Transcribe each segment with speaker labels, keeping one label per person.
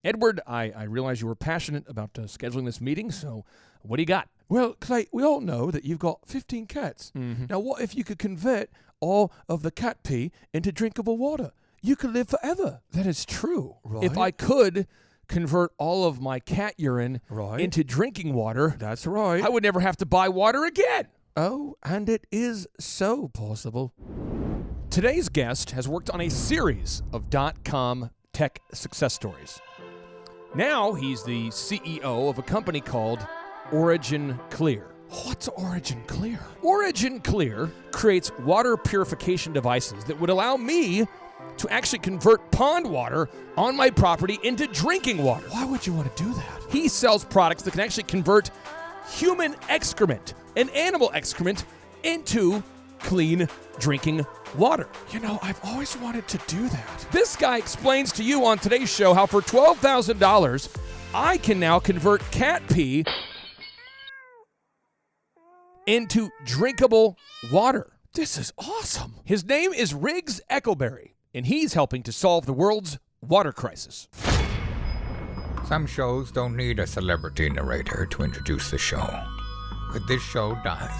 Speaker 1: Edward, I realize you were passionate about scheduling this meeting, so what do you got? Well, Clay, we all know that you've got 15 cats.
Speaker 2: Mm-hmm.
Speaker 1: Now, what if you could convert all of the cat pee into drinkable water? You could live forever.
Speaker 2: That is true. Right.
Speaker 1: If I could convert all of my cat urine into drinking water,
Speaker 2: that's right,
Speaker 1: I would never have to buy water again.
Speaker 2: Oh, and it is so possible.
Speaker 1: Today's guest has worked on a series of .com tech success stories. Now he's the CEO of a company called OriginClear.
Speaker 2: What's OriginClear?
Speaker 1: OriginClear creates water purification devices that would allow me to actually convert pond water on my property into drinking water.
Speaker 2: Why would you want to do that?
Speaker 1: He sells products that can actually convert human excrement and animal excrement into clean drinking water.
Speaker 2: You know, I've always wanted to do that.
Speaker 1: This guy explains to you on today's show how for $12,000, I can now convert cat pee into drinkable water.
Speaker 2: This is awesome.
Speaker 1: His name is Eckelberry, and he's helping to solve the world's water crisis.
Speaker 3: Some shows don't need a celebrity narrator to introduce the show, but this show does.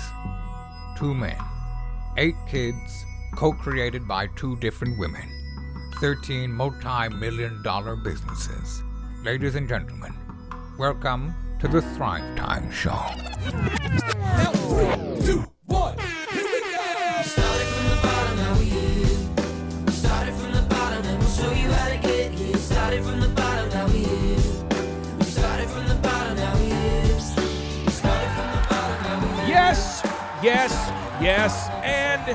Speaker 3: 2 men, 8 kids, co-created by 2 different women, 13 multi-million-dollar businesses. Ladies and gentlemen, welcome to the Thrive Time Show.
Speaker 1: Now, 3, 2, 1, here we go!
Speaker 4: Started from the bottom, now we here. Started from the bottom, and we'll show you how to get here. Started from the bottom, now we here. We started from the bottom, now we here. Started from the bottom, now we here.
Speaker 1: Yes, yes, yes, and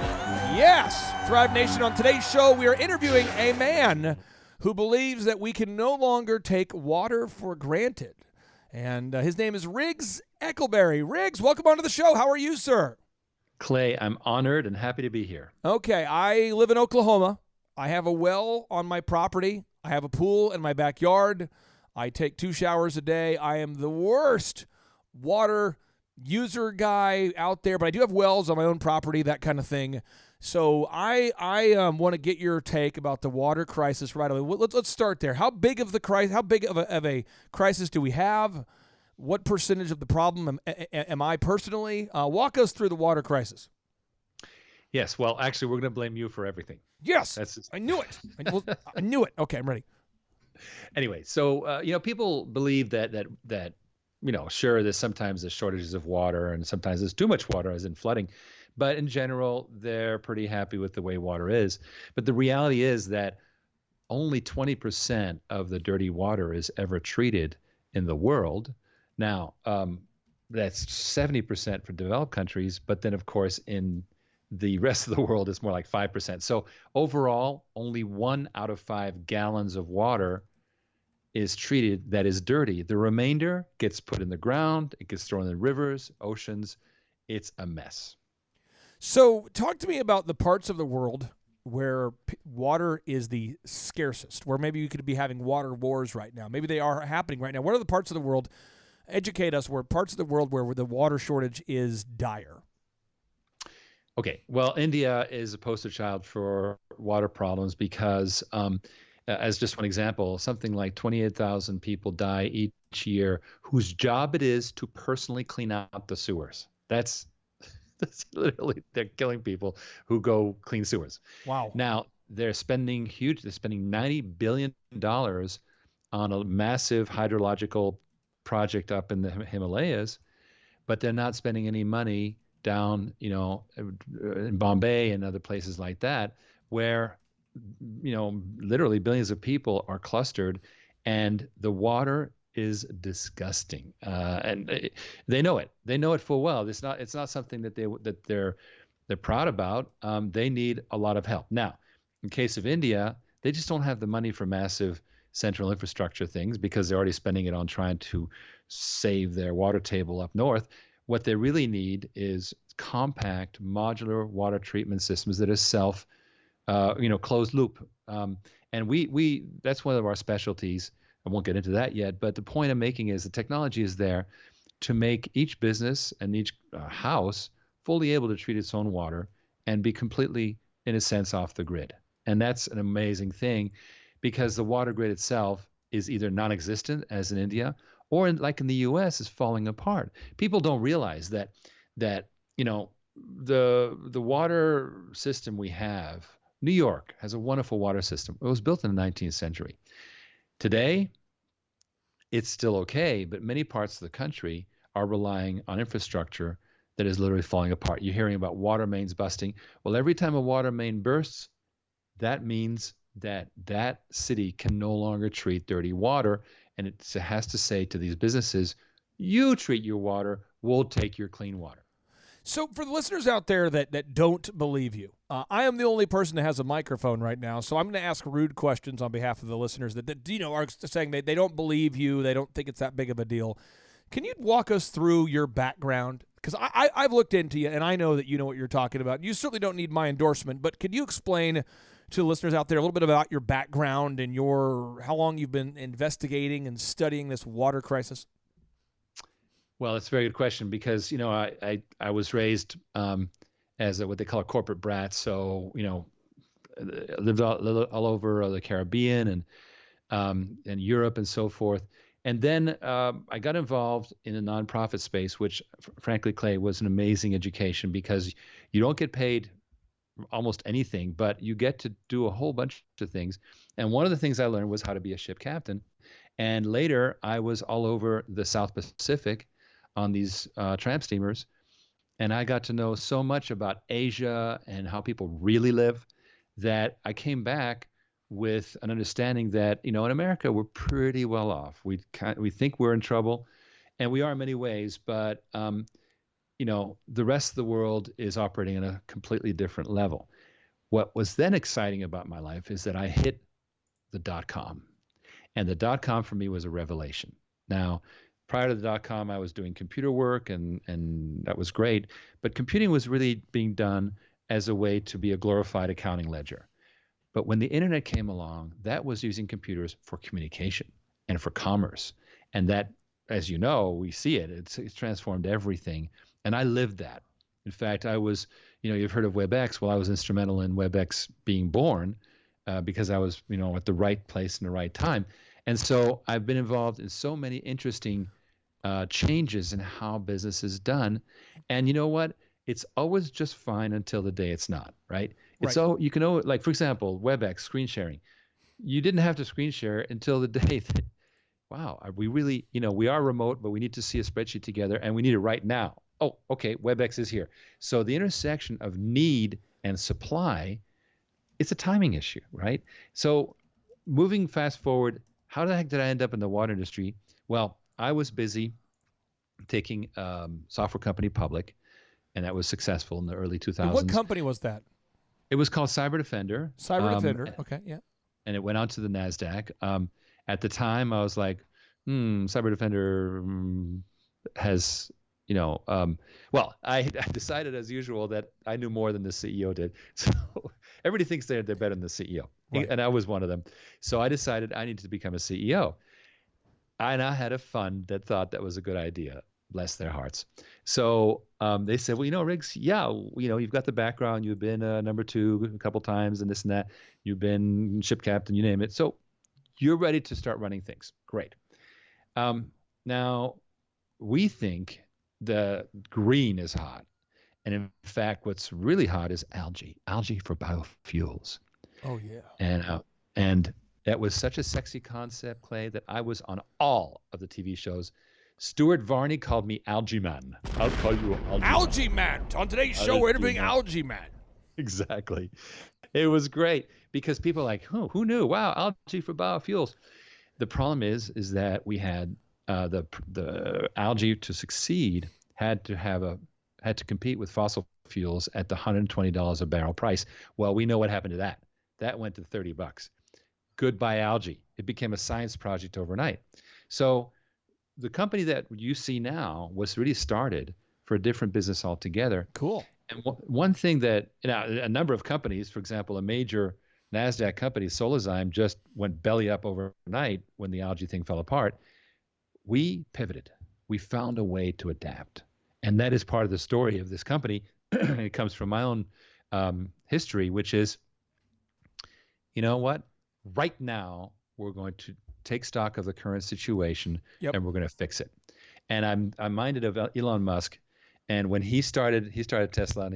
Speaker 1: yes. Thrive Nation, on today's show, we are interviewing a man who believes that we can no longer take water for granted. And his name is Eckelberry. Riggs, welcome onto the show. How are you, sir?
Speaker 5: Clay, I'm honored and happy to be here.
Speaker 1: Okay, I live in Oklahoma. I have a well on my property. I have a pool in my backyard. I take 2 showers a day. I am the worst water user guy out there, but I do have wells on my own property, that kind of thing. So I want to get your take about the water crisis right away. Let's start there. How big of a crisis do we have? What percentage of the problem am I personally? Walk us through the water crisis.
Speaker 5: Yes, well, actually, we're going to blame you for everything.
Speaker 1: Yes, I knew it. I knew it. Okay, I'm ready.
Speaker 5: Anyway, so people believe that sure, there's sometimes shortages of water, and sometimes there's too much water, as in flooding. But in general, they're pretty happy with the way water is. But the reality is that only 20% of the dirty water is ever treated in the world. Now, that's 70% for developed countries. But then, of course, in the rest of the world, it's more like 5%. So overall, only 1 out of 5 gallons of water is treated that is dirty. The remainder gets put in the ground. It gets thrown in rivers, oceans. It's a mess.
Speaker 1: So talk to me about the parts of the world where water is the scarcest, where maybe you could be having water wars right now. Maybe they are happening right now. What are the parts of the world, educate us, where parts of the world where the water shortage is dire?
Speaker 5: Okay, well, India is a poster child for water problems because, as just one example, something like 28,000 people die each year whose job it is to personally clean out the sewers. That's literally, they're killing people who go clean sewers.
Speaker 1: Wow.
Speaker 5: Now, they're spending $90 billion on a massive hydrological project up in the Himalayas, but they're not spending any money down, in Bombay and other places like that, where, literally billions of people are clustered, and the water is disgusting, and they know it. They know it full well. It's not something that they're proud about. They need a lot of help. Now, in case of India, they just don't have the money for massive central infrastructure things because they're already spending it on trying to save their water table up north. What they really need is compact modular water treatment systems that are closed loop. And we that's one of our specialties. I won't get into that yet, but the point I'm making is the technology is there to make each business and each house fully able to treat its own water and be completely, in a sense, off the grid. And that's an amazing thing because the water grid itself is either non-existent, as in India, or like in the U.S. is falling apart. People don't realize that the water system we have. New York has a wonderful water system. It was built in the 19th century. Today, it's still okay, but many parts of the country are relying on infrastructure that is literally falling apart. You're hearing about water mains busting. Well, every time a water main bursts, that means that that city can no longer treat dirty water, and it has to say to these businesses, you treat your water, we'll take your clean water.
Speaker 1: So for the listeners out there that don't believe you, I am the only person that has a microphone right now, so I'm going to ask rude questions on behalf of the listeners that are saying they don't believe you, they don't think it's that big of a deal. Can you walk us through your background? Because I've looked into you, and I know that you know what you're talking about. You certainly don't need my endorsement, but could you explain to the listeners out there a little bit about your background and how long you've been investigating and studying this water crisis?
Speaker 5: Well, it's a very good question because, I was raised as what they call a corporate brat. So, lived all over the Caribbean and Europe and so forth. And then I got involved in the nonprofit space, which frankly, Clay, was an amazing education because you don't get paid almost anything, but you get to do a whole bunch of things. And one of the things I learned was how to be a ship captain. And later I was all over the South Pacific on these tramp steamers. And I got to know so much about Asia and how people really live that I came back with an understanding that, in America, we're pretty well off. We think we're in trouble, and we are in many ways, but, the rest of the world is operating on a completely different level. What was then exciting about my life is that I hit the .com, and the .com for me was a revelation. Now, prior to the .com, I was doing computer work, and that was great. But computing was really being done as a way to be a glorified accounting ledger. But when the internet came along, that was using computers for communication and for commerce. And that, as you know, we see it. It's transformed everything. And I lived that. In fact, I was, you've heard of WebEx. Well, I was instrumental in WebEx being born because I was, at the right place in the right time. And so I've been involved in so many interesting changes in how business is done. And you know what? It's always just fine until the day it's not, right? So you can always, like, for example, WebEx, screen sharing. You didn't have to screen share until the day that, wow, are we really, we are remote, but we need to see a spreadsheet together and we need it right now. Oh, okay, WebEx is here. So the intersection of need and supply, it's a timing issue, right? So moving fast forward, how the heck did I end up in the water industry? Well, I was busy taking software company public, and that was successful in the early 2000s.
Speaker 1: And what company was that?
Speaker 5: It was called Cyber Defender.
Speaker 1: Cyber Defender. Okay, yeah.
Speaker 5: And it went on to the NASDAQ. At the time, I was like, Cyber Defender has, well, I decided as usual that I knew more than the CEO did. So everybody thinks they're better than the CEO. Right. And I was one of them. So I decided I needed to become a CEO. And I had a fund that thought that was a good idea. Bless their hearts. So they said, well, Riggs, yeah, you've got the background. You've been number 2 a couple times and this and that. You've been ship captain, you name it. So you're ready to start running things. Great. Now, we think the green is hot. And in fact, what's really hot is algae for biofuels.
Speaker 1: Oh, yeah.
Speaker 5: And that was such a sexy concept, Clay, that I was on all of the TV shows. Stuart Varney called me Algae Man. I'll call you
Speaker 1: Algae Man. On today's show, we're interviewing Algae Man.
Speaker 5: Exactly. It was great because people are like, who knew? Wow, algae for biofuels. The problem is that we had the algae to succeed had to compete with fossil fuels at the $120 a barrel price. Well, we know what happened to that. That went to $30. Goodbye algae. It became a science project overnight. So the company that you see now was really started for a different business altogether.
Speaker 1: Cool.
Speaker 5: And one thing that a number of companies, for example, a major NASDAQ company, Solazyme, just went belly up overnight when the algae thing fell apart. We pivoted. We found a way to adapt. And that is part of the story of this company. It comes from my own history, which is, you know what? Right now, we're going to take stock of the current situation,
Speaker 1: Yep.
Speaker 5: and we're going to fix it. And I'm minded of Elon Musk, and when he started Tesla,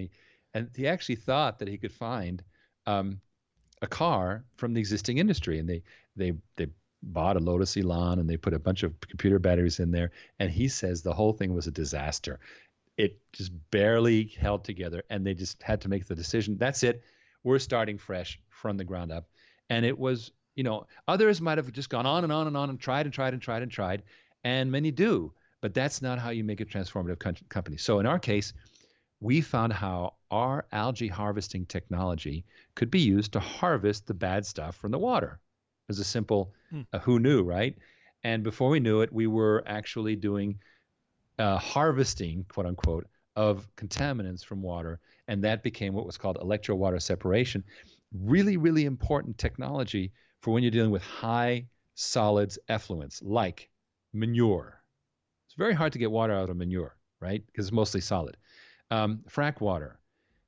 Speaker 5: and he actually thought that he could find a car from the existing industry, and they bought a Lotus Elan and they put a bunch of computer batteries in there, and he says the whole thing was a disaster. It just barely held together, and they just had to make the decision. That's it. We're starting fresh from the ground up. And it was, others might have just gone on and on and on and tried and tried and tried and tried, and many do. But that's not how you make a transformative company. So in our case, we found how our algae harvesting technology could be used to harvest the bad stuff from the water. It was a simple who knew, right? And before we knew it, we were actually doing harvesting, quote unquote, of contaminants from water. And that became what was called electro-water separation. Really, really important technology for when you're dealing with high solids effluents, like manure. It's very hard to get water out of manure, right? Because it's mostly solid. Frack water,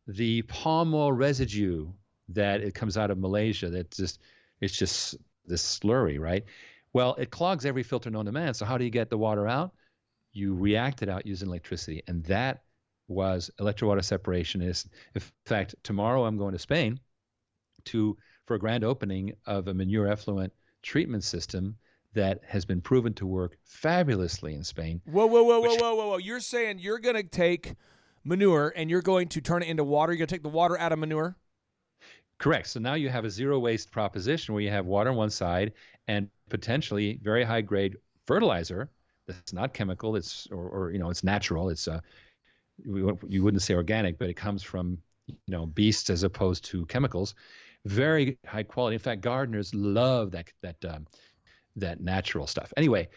Speaker 5: the palm oil residue that it comes out of Malaysia, it's just this slurry, right? Well, it clogs every filter known to man. So how do you get the water out? You react it out using electricity, and that was electro-water separation. In fact, tomorrow I'm going to Spain for a grand opening of a manure effluent treatment system that has been proven to work fabulously in Spain.
Speaker 1: Whoa. You're saying you're going to take manure and you're going to turn it into water? You're going to take the water out of manure?
Speaker 5: Correct. So now you have a zero waste proposition where you have water on one side and potentially very high grade fertilizer that's not chemical, it's natural. It's you wouldn't say organic, but it comes from beasts as opposed to chemicals. Very high quality. In fact, gardeners love that natural stuff. Anyway,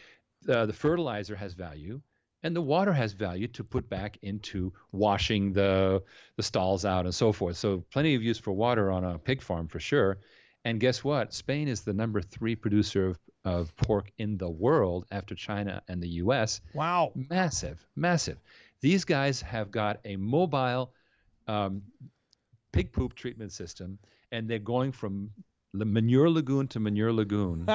Speaker 5: the fertilizer has value, and the water has value to put back into washing the stalls out and so forth. So plenty of use for water on a pig farm for sure. And guess what? Spain is the number 3 producer of pork in the world after China and the U.S.
Speaker 1: Wow.
Speaker 5: Massive, massive. These guys have got a mobile pig poop treatment system, and they're going from manure lagoon to manure lagoon.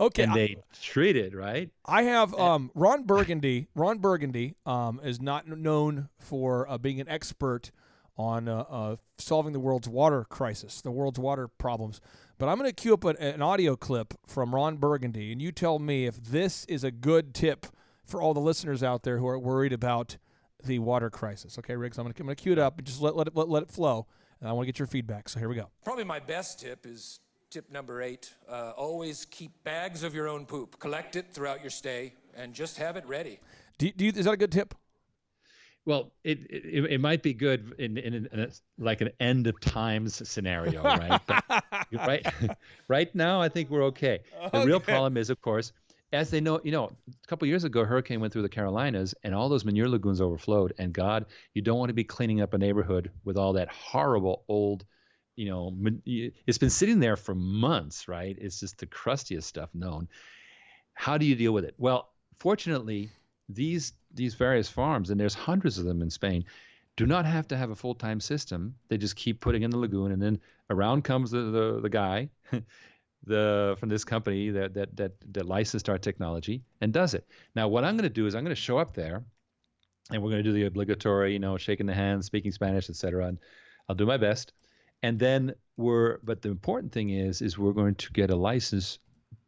Speaker 1: Okay.
Speaker 5: And they treat it, right?
Speaker 1: I have Ron Burgundy. Ron Burgundy is not known for being an expert on solving the world's water crisis, the world's water problems. But I'm going to cue up an audio clip from Ron Burgundy, and you tell me if this is a good tip for all the listeners out there who are worried about the water crisis. Okay, Riggs, I'm going to cue it up and just let it flow. And I want to get your feedback. So here we go.
Speaker 6: Probably my best tip is tip number 8. Always keep bags of your own poop. Collect it throughout your stay and just have it ready.
Speaker 1: Is that a good tip?
Speaker 5: Well, it might be good in like an end of times scenario, right? But, right now, I think we're okay. The real problem is, of course, as they know, a couple of years ago, a hurricane went through the Carolinas, and all those manure lagoons overflowed. And God, you don't want to be cleaning up a neighborhood with all that horrible old, it's been sitting there for months, right? It's just the crustiest stuff known. How do you deal with it? Well, fortunately, these various farms, and there's hundreds of them in Spain, do not have to have a full-time system. They just keep putting in the lagoon, and then around comes the guy from this company that licensed our technology and does it. Now, what I'm going to do is I'm going to show up there, and we're going to do the obligatory, shaking the hand, speaking Spanish, etc. And I'll do my best. And then but the important thing is we're going to get a license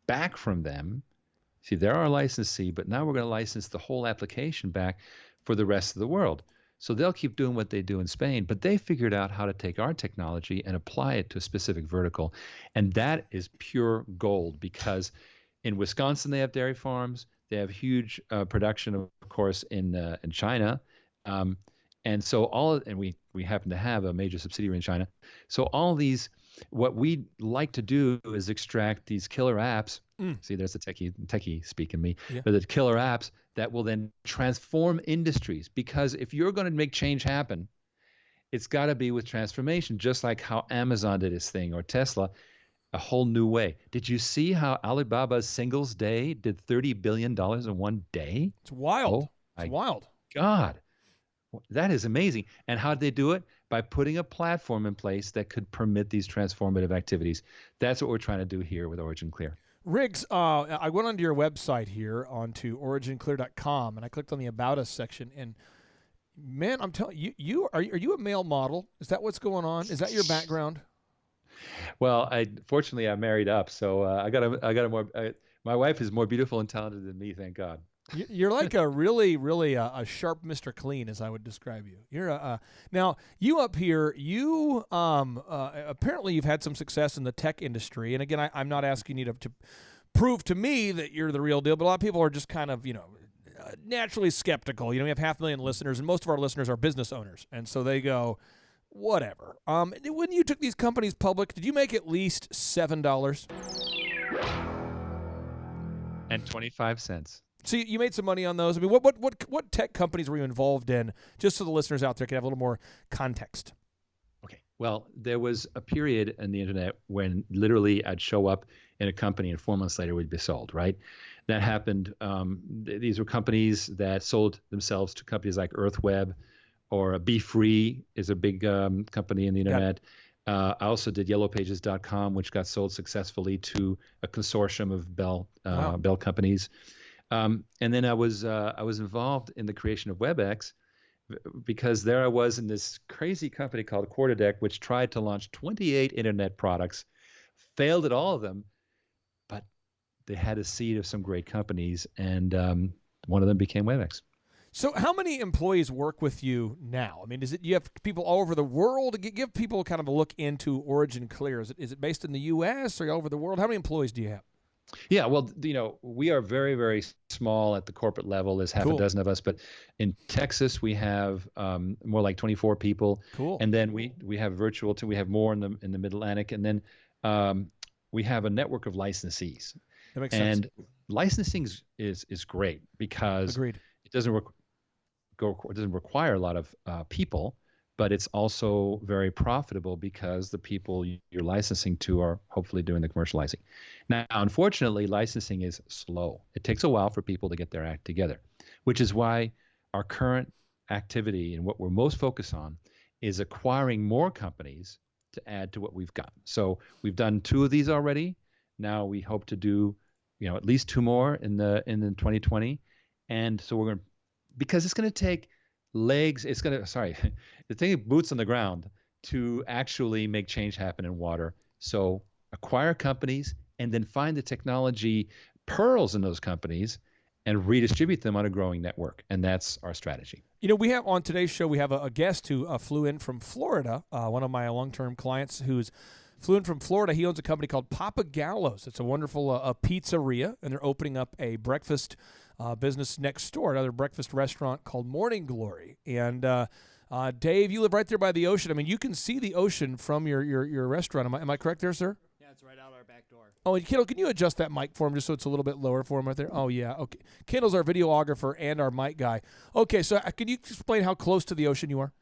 Speaker 5: back from them. See, they're our licensee, but now we're going to license the whole application back for the rest of the world. So they'll keep doing what they do in Spain, but they figured out how to take our technology and apply it to a specific vertical. And that is pure gold, because in Wisconsin, they have dairy farms. They have huge production, of course, in China. And so we happen to have a major subsidiary in China. So all these, what we like to do is extract these killer apps. See, there's the techie speak in me. Yeah. But the killer apps that will then transform industries. Because if you're going to make change happen, it's got to be with transformation, just like how Amazon did its thing, or Tesla, a whole new way. Did you see how Alibaba's Singles Day did $30 billion in one day?
Speaker 1: It's wild. It's wild.
Speaker 5: God. That is amazing. And how did they do it? By putting a platform in place that could permit these transformative activities. That's what we're trying to do here with OriginClear.
Speaker 1: Riggs, I went onto your website here, onto OriginClear.com, and I clicked on the About Us section. And man, I'm telling you, are you a male model? Is that what's going on? Is that your background?
Speaker 5: Well, fortunately I married up, so I got a more. My wife is more beautiful and talented than me, thank God.
Speaker 1: You're like a really, really a sharp Mr. Clean, as I would describe you. You're now you up here. You apparently you've had some success in the tech industry, and again, I'm not asking you to prove to me that you're the real deal, but a lot of people are just kind of naturally skeptical. We have 500,000 listeners, and most of our listeners are business owners, and so they go, whatever. When you took these companies public, did you make at least $7?
Speaker 5: And 25 cents.
Speaker 1: So you made some money on those. I mean, what tech companies were you involved in? Just so the listeners out there can have a little more context.
Speaker 5: Okay. Well, there was a period in the internet when literally I'd show up in a company and 4 months later we'd be sold, right? That happened. These were companies that sold themselves to companies like EarthWeb, or Be Free is a big company in the internet. I also did YellowPages.com, which got sold successfully to a consortium of Bell companies. And then I was involved in the creation of WebEx, because there I was in this crazy company called Quarterdeck, which tried to launch 28 internet products, failed at all of them, but they had a seed of some great companies, and one of them became WebEx.
Speaker 1: So how many employees work with you now? I mean, you have people all over the world? Give people kind of a look into OriginClear. Is it based in the U.S. or all over the world? How many employees do you have?
Speaker 5: Yeah, well, we are very, very small at the corporate level. There's half a dozen of us, but in Texas we have more like 24 people.
Speaker 1: Cool.
Speaker 5: And then we have virtual too. We have more in the Mid-Atlantic, and then we have a network of licensees.
Speaker 1: That makes sense.
Speaker 5: And licensing is great because
Speaker 1: Agreed.
Speaker 5: It doesn't require a lot of people, but it's also very profitable because the people you're licensing to are hopefully doing the commercializing. Now, unfortunately, licensing is slow. It takes a while for people to get their act together, which is why our current activity and what we're most focused on is acquiring more companies to add to what we've got. So we've done 2 of these already. Now we hope to do, at least 2 more in the 2020. And so we're going to, because it's going to take legs, it's taking boots on the ground to actually make change happen in water. So acquire companies and then find the technology pearls in those companies and redistribute them on a growing network. And that's our strategy.
Speaker 1: We have on today's show, we have a guest who flew in from Florida, one of my long-term clients who's flew in from Florida. He owns a company called Papa Gallo's. It's a wonderful pizzeria, and they're opening up a breakfast business next door, another breakfast restaurant called Morning Glory. And Dave, you live right there by the ocean. I mean, you can see the ocean from your restaurant. Am I correct there, sir?
Speaker 7: Yeah, it's right out our back door.
Speaker 1: Oh, and Kendall, can you adjust that mic for him just so it's a little bit lower for him right there? Oh, yeah. Okay. Kendall's our videographer and our mic guy. Okay, so can you explain how close to the ocean you are?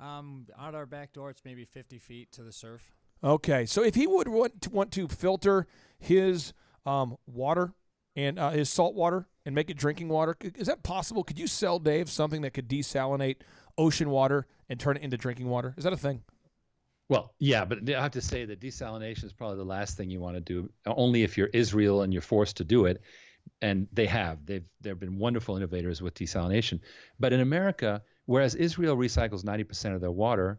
Speaker 7: Out our back door, it's maybe 50 feet to the surf.
Speaker 1: Okay, so if he would want to filter his water and his salt water and make it drinking water, is that possible? Could you sell Dave something that could desalinate ocean water and turn it into drinking water? Is that a thing?
Speaker 5: Well, yeah, but I have to say that desalination is probably the last thing you want to do, only if you're Israel and you're forced to do it. And they've been wonderful innovators with desalination. But in America, whereas Israel recycles 90% of their water,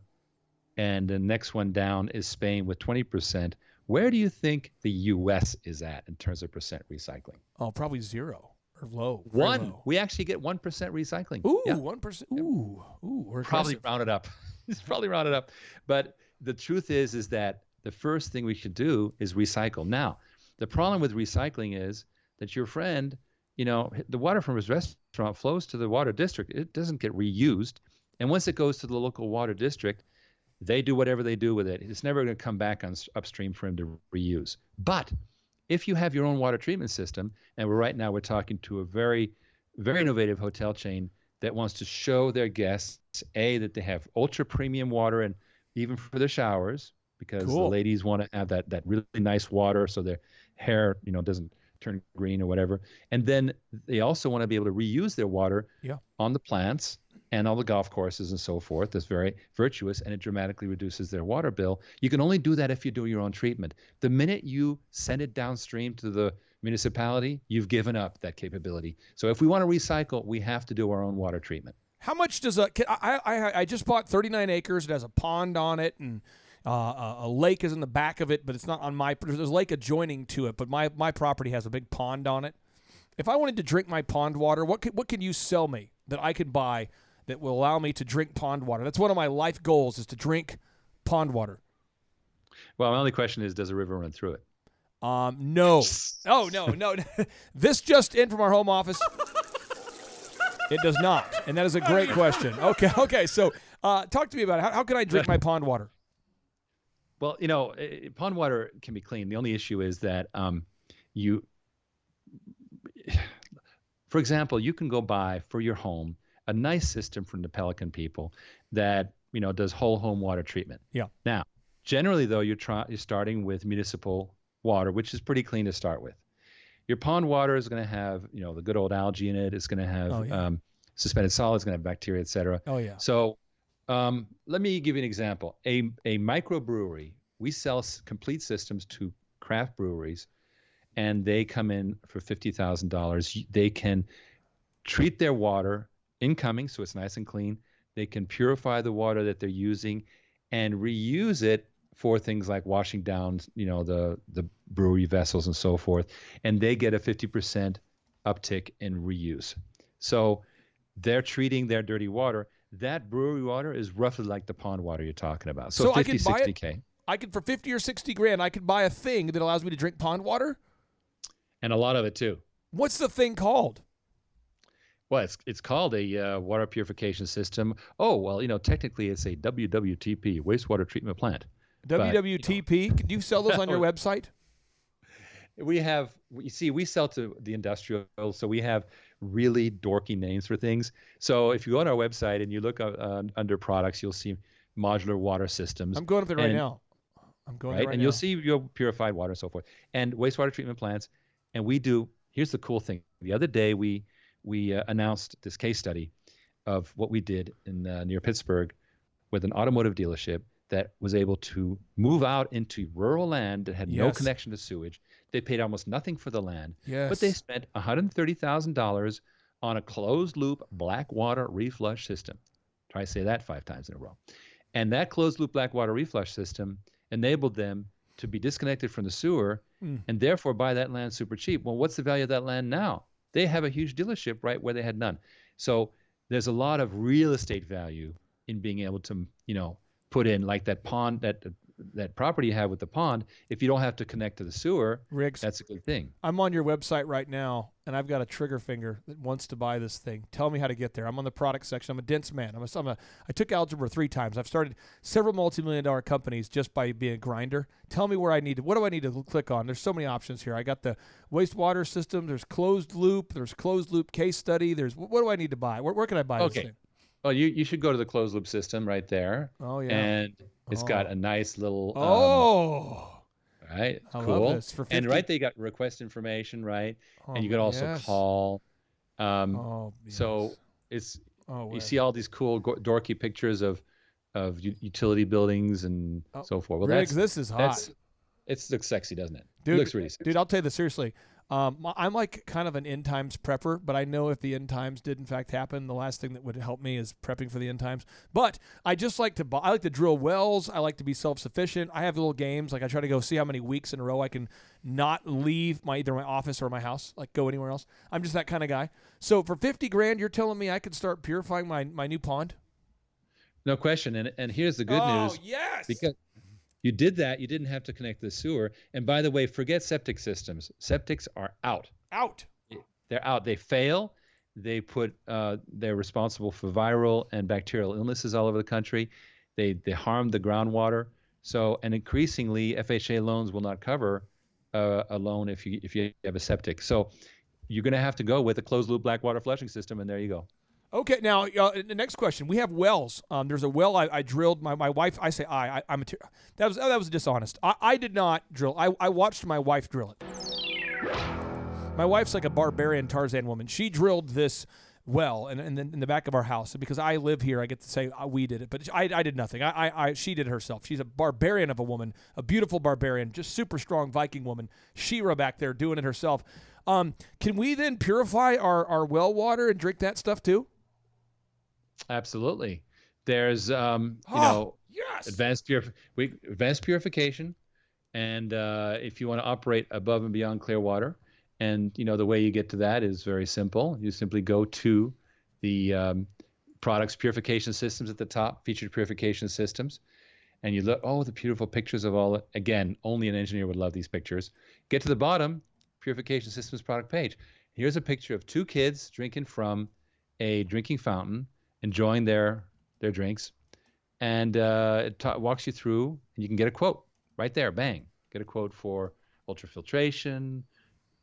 Speaker 5: and the next one down is Spain with 20%, where do you think the U.S. is at in terms of percent recycling?
Speaker 1: Oh, probably 0 or low.
Speaker 5: Low. We actually get 1% recycling.
Speaker 1: Ooh,
Speaker 5: yeah.
Speaker 1: 1%. Ooh, we're
Speaker 5: probably
Speaker 1: aggressive.
Speaker 5: rounded up. It's probably rounded up. But the truth is that the first thing we should do is recycle. Now, the problem with recycling is that your friend, the water from his restaurant flows to the water district. It doesn't get reused. And once it goes to the local water district, they do whatever they do with it. It's never going to come back on upstream for him to reuse. But if you have your own water treatment system, and right now we're talking to a very, very innovative hotel chain that wants to show their guests, that they have ultra premium water, and even for their showers, because the ladies want to have that really nice water so their hair, doesn't turn green or whatever. And then they also want to be able to reuse their water on the plants and all the golf courses and so forth. That's very virtuous, and it dramatically reduces their water bill. You can only do that if you do your own treatment. The minute you send it downstream to the municipality, you've given up that capability. So if we want to recycle, we have to do our own water treatment.
Speaker 1: How much does I just bought 39 acres. It has a pond on it, and a lake is in the back of it, but it's not on my. There's a lake adjoining to it, but my property has a big pond on it. If I wanted to drink my pond water, what can you sell me that I can buy that will allow me to drink pond water? That's one of my life goals, is to drink pond water.
Speaker 5: Well, my only question is, does a river run through it?
Speaker 1: No. Oh, no. This just in from our home office. It does not, and that is a great question. Okay. So, talk to me about it. How can I drink my pond water?
Speaker 5: Well, pond water can be clean. The only issue is that for example, you can go buy for your home a nice system from the Pelican people that does whole home water treatment.
Speaker 1: Yeah.
Speaker 5: Now, generally though, you're starting with municipal water, which is pretty clean to start with. Your pond water is going to have, the good old algae in it. It's going to have suspended solids, going to have bacteria, et cetera.
Speaker 1: Oh, yeah.
Speaker 5: So let me give you an example. A microbrewery, we sell complete systems to craft breweries, and they come in for $50,000. They can treat their water incoming, so it's nice and clean. They can purify the water that they're using and reuse it for things like washing down, the brewery vessels and so forth, and they get a 50% uptick in reuse. So they're treating their dirty water. That brewery water is roughly like the pond water you're talking about. So 50, 60K.
Speaker 1: I could, for 50 or 60 grand, I could buy a thing that allows me to drink pond water?
Speaker 5: And a lot of it too.
Speaker 1: What's the thing called?
Speaker 5: Well, it's called a water purification system. Oh, well, technically it's a WWTP, wastewater treatment plant.
Speaker 1: WWTP? Can you sell those on your website?
Speaker 5: We sell to the industrial, so we have really dorky names for things. So if you go on our website and you look under products, you'll see modular water systems.
Speaker 1: I'm going up there right now.
Speaker 5: And you'll see your purified water and so forth, and wastewater treatment plants. And here's the cool thing. The other day we announced this case study of what we did in near Pittsburgh with an automotive dealership that was able to move out into rural land that had no connection to sewage. They paid almost nothing for the land, but they spent $130,000 on a closed-loop black water reflush system. Try to say that 5 times in a row. And that closed-loop black water reflush system enabled them to be disconnected from the sewer and therefore buy that land super cheap. Well, what's the value of that land now? They have a huge dealership right where they had none. So there's a lot of real estate value in being able to, put in like that pond, that property you have with the pond. If you don't have to connect to the sewer,
Speaker 1: Riggs,
Speaker 5: that's a good thing.
Speaker 1: I'm on your website right now, and I've got a trigger finger that wants to buy this thing. Tell me how to get there. I'm on the product section. I'm a dense man. I took algebra 3 times. I've started several multi-million-dollar companies just by being a grinder. Tell me what do I need to click on? There's so many options here. I got the wastewater system. There's closed loop. There's closed loop case study. What do I need to buy? Where can I buy this thing?
Speaker 5: Well, you should go to the closed loop system right there.
Speaker 1: Oh, yeah.
Speaker 5: And it's got a nice little right?
Speaker 1: I
Speaker 5: cool.
Speaker 1: love this. For 50.
Speaker 5: And right, they got request information, right? And you can also call. So it's you see all these cool dorky pictures of utility buildings and so forth. Well,
Speaker 1: Riggs, this is hot.
Speaker 5: It looks sexy, doesn't it?
Speaker 1: Dude,
Speaker 5: it looks really sexy.
Speaker 1: Dude, I'll tell you this seriously. I'm like kind of an end times prepper, but I know if the end times did in fact happen, the last thing that would help me is prepping for the end times. But I just like to drill wells. I like to be self-sufficient. I have little games. Like I try to go see how many weeks in a row I can not leave either my office or my house, like go anywhere else. I'm just that kind of guy. So for 50 grand, you're telling me I could start purifying my new pond?
Speaker 5: No question. And here's the good news.
Speaker 1: Oh, yes.
Speaker 5: Because you did that. You didn't have to connect to the sewer. And by the way, forget septic systems. Septics are out. They're out. They fail. They're responsible for viral and bacterial illnesses all over the country. They harm the groundwater. So, and increasingly, FHA loans will not cover a loan if you have a septic. So, you're going to have to go with a closed loop black water flushing system, and there you go.
Speaker 1: Okay, now the next question. We have wells. There's a well I drilled. My wife. I say I'm that was dishonest. I did not drill. I watched my wife drill it. My wife's like a barbarian Tarzan woman. She drilled this well and in the back of our house. And because I live here, I get to say we did it, but I did nothing. She did it herself. She's a barbarian of a woman, a beautiful barbarian, just super strong Viking woman. Shira back there doing it herself. Can we then purify our well water and drink that stuff too?
Speaker 5: Absolutely. There's
Speaker 1: Yes.
Speaker 5: advanced purification, and if you want to operate above and beyond clear water, and the way you get to that is very simple. You simply go to the products purification systems at the top, featured purification systems, and you look. Oh, the beautiful pictures of all. Again, only an engineer would love these pictures. Get to the bottom, purification systems product page. Here's a picture of two kids drinking from a drinking fountain, enjoying their drinks. And it walks you through, and you can get a quote right there. Bang. Get a quote for ultrafiltration,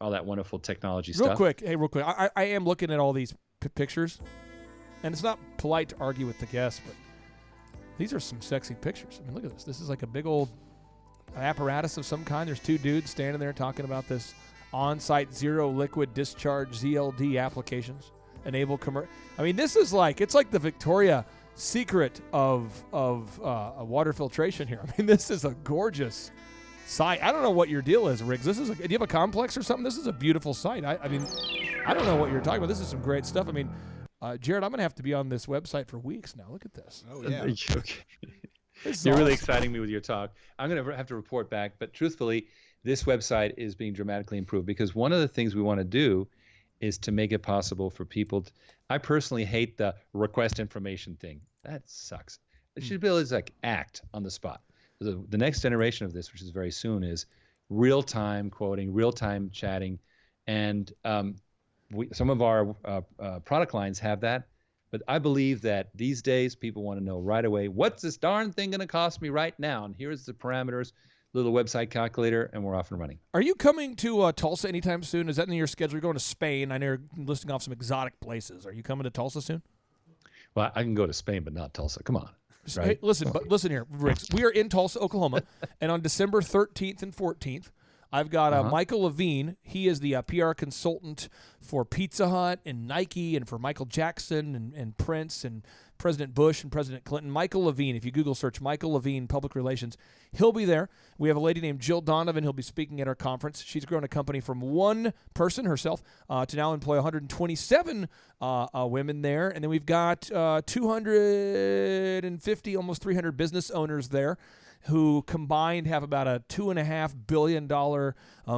Speaker 5: all that wonderful technology stuff.
Speaker 1: Real quick. I am looking at all these pictures, and it's not polite to argue with the guests, but these are some sexy pictures. I mean, look at this. This is like a big old apparatus of some kind. There's two dudes standing there talking about this on-site zero liquid discharge ZLD applications. Enable commercial. I mean, this is it's like the Victoria Secret of water filtration here. I mean, this is a gorgeous site. I don't know what your deal is, Riggs. Do you have a complex or something? This is a beautiful site. I mean, I don't know what you're talking about. This is some great stuff. I mean, Jared, I'm going to have to be on this website for weeks now. Look at this.
Speaker 6: Oh, yeah.
Speaker 5: Okay.
Speaker 1: You're
Speaker 5: really exciting me with your talk. I'm going to have to report back, but truthfully, this website is being dramatically improved because one of the things we want to do is to make it possible for people I personally hate the request information thing. That sucks. It should be able to act on the spot. The next generation of this, which is very soon, is real-time quoting, real-time chatting, and some of our product lines have that. But I believe that these days people want to know right away, what's this darn thing going to cost me right now? And here's the parameters, little website calculator, and we're off and running.
Speaker 1: Are you coming to Tulsa anytime soon? Is that in your schedule? You're going to Spain. I know you're listing off some exotic places. Are you coming to Tulsa soon?
Speaker 5: Well, I can go to Spain, but not Tulsa. Come on. Right?
Speaker 1: Hey, listen here, Riggs. We are in Tulsa, Oklahoma, and on December 13th and 14th, I've got Michael Levine. He is the PR consultant for Pizza Hut and Nike and for Michael Jackson and Prince and President Bush and President Clinton. Michael Levine, if you Google search Michael Levine, Public Relations, he'll be there. We have a lady named Jill Donovan who'll be speaking at our conference. She's grown a company from one person herself to now employ 127 women there. And then we've got 250, almost 300 business owners there who combined have about a $2.5 billion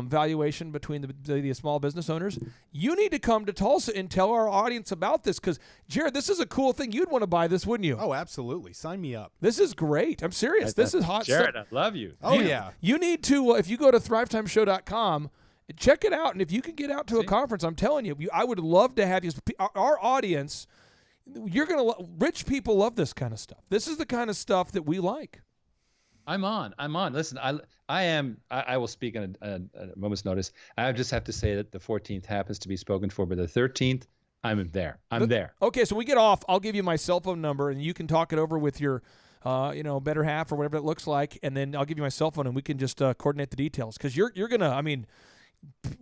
Speaker 1: valuation between the small business owners. You need to come to Tulsa and tell our audience about this because, Jared, this is a cool thing. You'd want to buy this, wouldn't you?
Speaker 2: Oh, absolutely. Sign me up.
Speaker 1: This is great. I'm serious. This is hot
Speaker 5: Jared,
Speaker 1: stuff.
Speaker 5: I love you.
Speaker 2: Oh, yeah.
Speaker 1: You need to, if you go to thrivetimeshow.com, check it out. And if you can get out to a conference, I'm telling you, I would love to have you. Our audience, rich people love this kind of stuff. This is the kind of stuff that we like.
Speaker 5: I'm on. Listen, I will speak on a moment's notice. I just have to say that the 14th happens to be spoken for, but the 13th, I'm there. I'm there.
Speaker 1: Okay, so we get off. I'll give you my cell phone number, and you can talk it over with your, better half or whatever it looks like, and then I'll give you my cell phone, and we can just coordinate the details. Because you're gonna. I mean,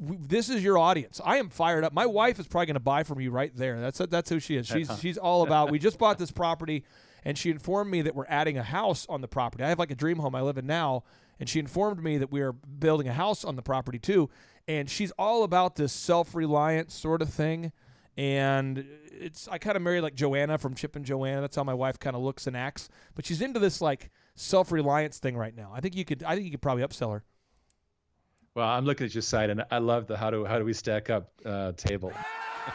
Speaker 1: this is your audience. I am fired up. My wife is probably gonna buy from you right there. That's who she is. She's all about. We just bought this property. And she informed me that we're adding a house on the property. I have a dream home I live in now, and she informed me that we are building a house on the property too. And she's all about this self-reliant sort of thing. And I kind of married like Joanna from Chip and Joanna. That's how my wife kind of looks and acts. But she's into this self-reliance thing right now. I think you could probably upsell her.
Speaker 5: Well, I'm looking at your site, and I love the how do we stack up table.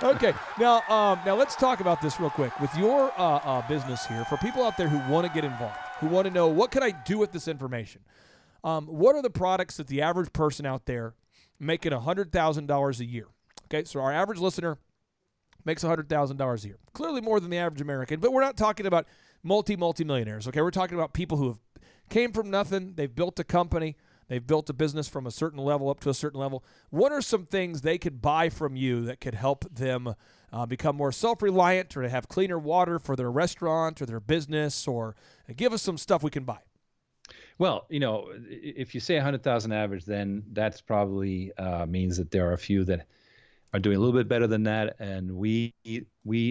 Speaker 1: Okay, now let's talk about this real quick. With your business here, for people out there who want to get involved, who want to know what can I do with this information, what are the products that the average person out there making $100,000 a year? Okay, so our average listener makes $100,000 a year. Clearly more than the average American, but we're not talking about multi-millionaires. Okay, we're talking about people who have came from nothing, they've built a company. They've built a business from a certain level up to a certain level. What are some things they could buy from you that could help them become more self-reliant or to have cleaner water for their restaurant or their business, or give us some stuff we can buy?
Speaker 5: Well, if you say 100,000 average, then that's probably means that there are a few that are doing a little bit better than that, and we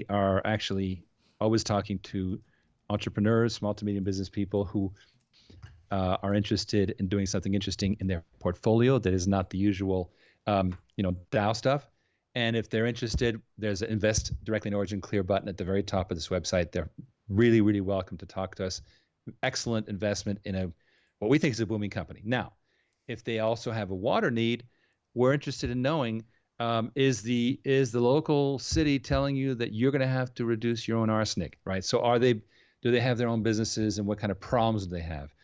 Speaker 5: are actually always talking to entrepreneurs, small to medium business people who are interested in doing something interesting in their portfolio that is not the usual, Dow stuff. And if they're interested, there's an invest directly in OriginClear button at the very top of this website. They're really, really welcome to talk to us. Excellent investment in what we think is a booming company. Now, if they also have a water need, we're interested in knowing, is the local city telling you that you're going to have to reduce your own arsenic, right? So do they have their own businesses, and what kind of problems do they have?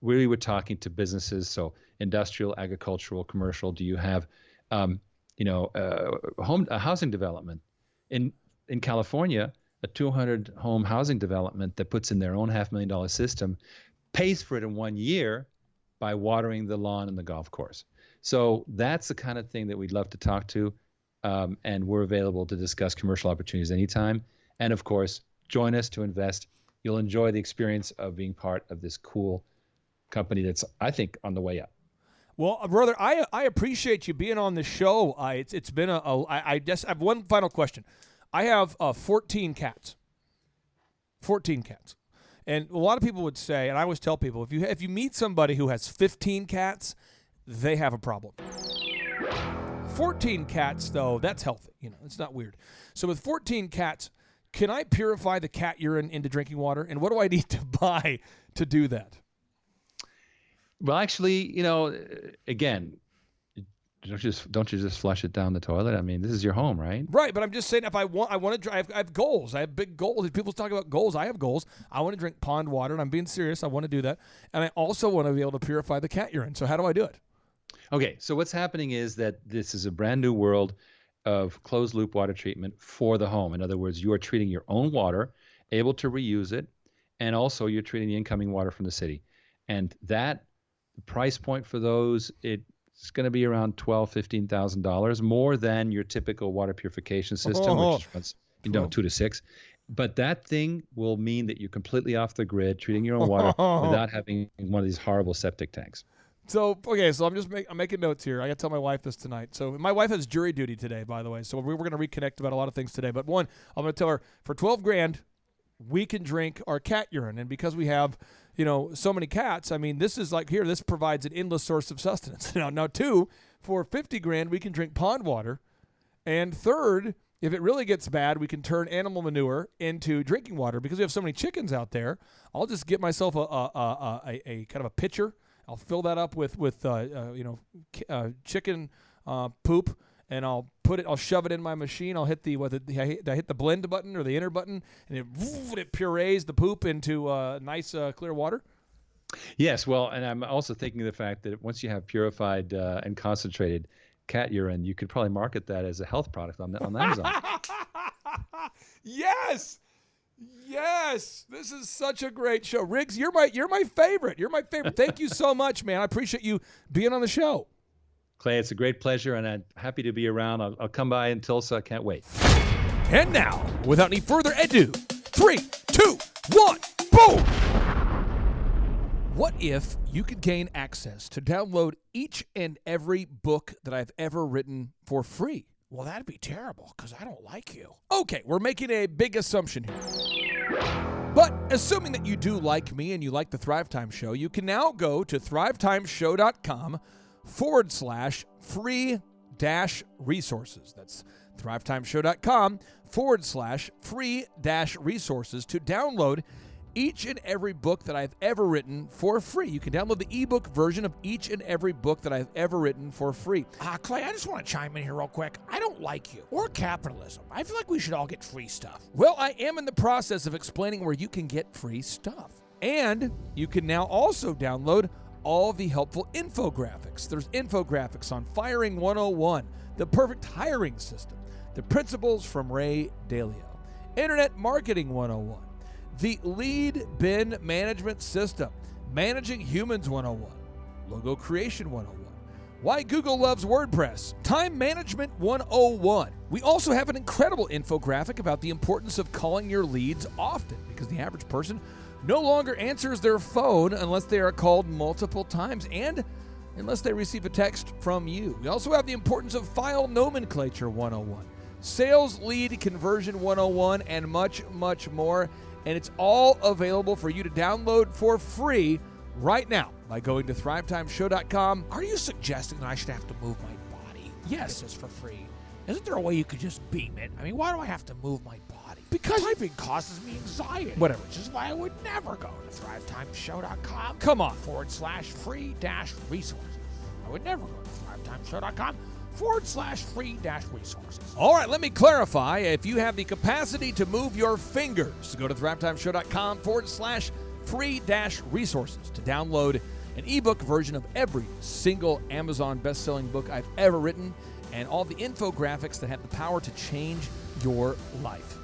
Speaker 5: Really, we're talking to businesses, so industrial, agricultural, commercial. Do you have, a housing development in California? A 200-home housing development that puts in their own $500,000 system pays for it in 1 year by watering the lawn and the golf course. So that's the kind of thing that we'd love to talk to, and we're available to discuss commercial opportunities anytime. And of course, join us to invest. You'll enjoy the experience of being part of this cool company that's, I think, on the way up.
Speaker 1: Well, brother, I appreciate you being on the show. It's been I just have one final question. I have 14 cats. 14 cats. And a lot of people would say, and I always tell people, if you meet somebody who has 15 cats, they have a problem. 14 cats, though, that's healthy. It's not weird. So with 14 cats, can I purify the cat urine into drinking water? And what do I need to buy to do that?
Speaker 5: Well, actually, again, don't you just flush it down the toilet? I mean, this is your home, right?
Speaker 1: Right, but I'm just saying, if I want to, I have goals. I have big goals. If people talk about goals, I have goals. I want to drink pond water, and I'm being serious. I want to do that, and I also want to be able to purify the cat urine. So how do I do it?
Speaker 5: Okay, so what's happening is that this is a brand new world of closed loop water treatment for the home. In other words, you are treating your own water, able to reuse it, and also you're treating the incoming water from the city. And the price point for those, it's going to be around $12,000, $15,000, more than your typical water purification system, which runs, 2 to 6. But that thing will mean that you're completely off the grid, treating your own water without having one of these horrible septic tanks.
Speaker 1: So, okay, so I'm making notes here. I got to tell my wife this tonight. So my wife has jury duty today, by the way. So we're going to reconnect about a lot of things today. But one, I'm going to tell her, for $12,000, we can drink our cat urine. And because we have, so many cats, I mean, this is like here, this provides an endless source of sustenance. Now, two, for $50,000, we can drink pond water. And third, if it really gets bad, we can turn animal manure into drinking water. Because we have so many chickens out there, I'll just get myself a kind of a pitcher. I'll fill that up with chicken poop, and I'll shove it in my machine. I'll hit I hit the blend button or the enter button, and it purees the poop into nice clear water.
Speaker 5: Yes, well, and I'm also thinking of the fact that once you have purified and concentrated cat urine, you could probably market that as a health product on Amazon.
Speaker 1: Yes, this is such a great show. Riggs, you're my favorite. You're my favorite. Thank you so much, man. I appreciate you being on the show.
Speaker 5: Clay, it's a great pleasure, and I'm happy to be around. I'll come by in Tulsa. I can't wait.
Speaker 1: And now, without any further ado, 3, 2, 1, boom! What if you could gain access to download each and every book that I've ever written for free? Well, that'd be terrible, because I don't like you. Okay, we're making a big assumption here. But assuming that you do like me and you like the Thrive Time Show, you can now go to thrivetimeshow.com/free-resources. That's thrivetimeshow.com/free-resources to download each and every book that I've ever written for free. You can download the ebook version of each and every book that I've ever written for free.
Speaker 2: Clay, I just want to chime in here real quick. I don't like you or capitalism. I feel like we should all get free stuff.
Speaker 1: Well, I am in the process of explaining where you can get free stuff. And you can now also download all the helpful infographics. There's infographics on Firing 101, the perfect hiring system, the principles from Ray Dalio, Internet Marketing 101, the Lead Bin Management System, Managing Humans 101, Logo Creation 101, Why Google Loves WordPress, Time Management 101. We also have an incredible infographic about the importance of calling your leads often, because the average person no longer answers their phone unless they are called multiple times. And unless they receive a text from you. We also have the importance of file nomenclature 101, sales lead conversion 101, and much, much more. And it's all available for you to download for free right now by going to thrivetimeshow.com.
Speaker 2: Are you suggesting that I should have to move my body?
Speaker 1: Yes.
Speaker 2: This is for free. Isn't there a way you could just beam it? I mean, why do I have to move my body?
Speaker 1: Because-
Speaker 2: typing causes me anxiety.
Speaker 1: Whatever.
Speaker 2: Which is why I would never go to thrivetimeshow.com.
Speaker 1: Come on.
Speaker 2: /free-resources. I would never go to thrivetimeshow.com /free-resources.
Speaker 1: All right, let me clarify. If you have the capacity to move your fingers, go to thrivetimeshow.com /free-resources to download an ebook version of every single Amazon best-selling book I've ever written and all the infographics that have the power to change your life.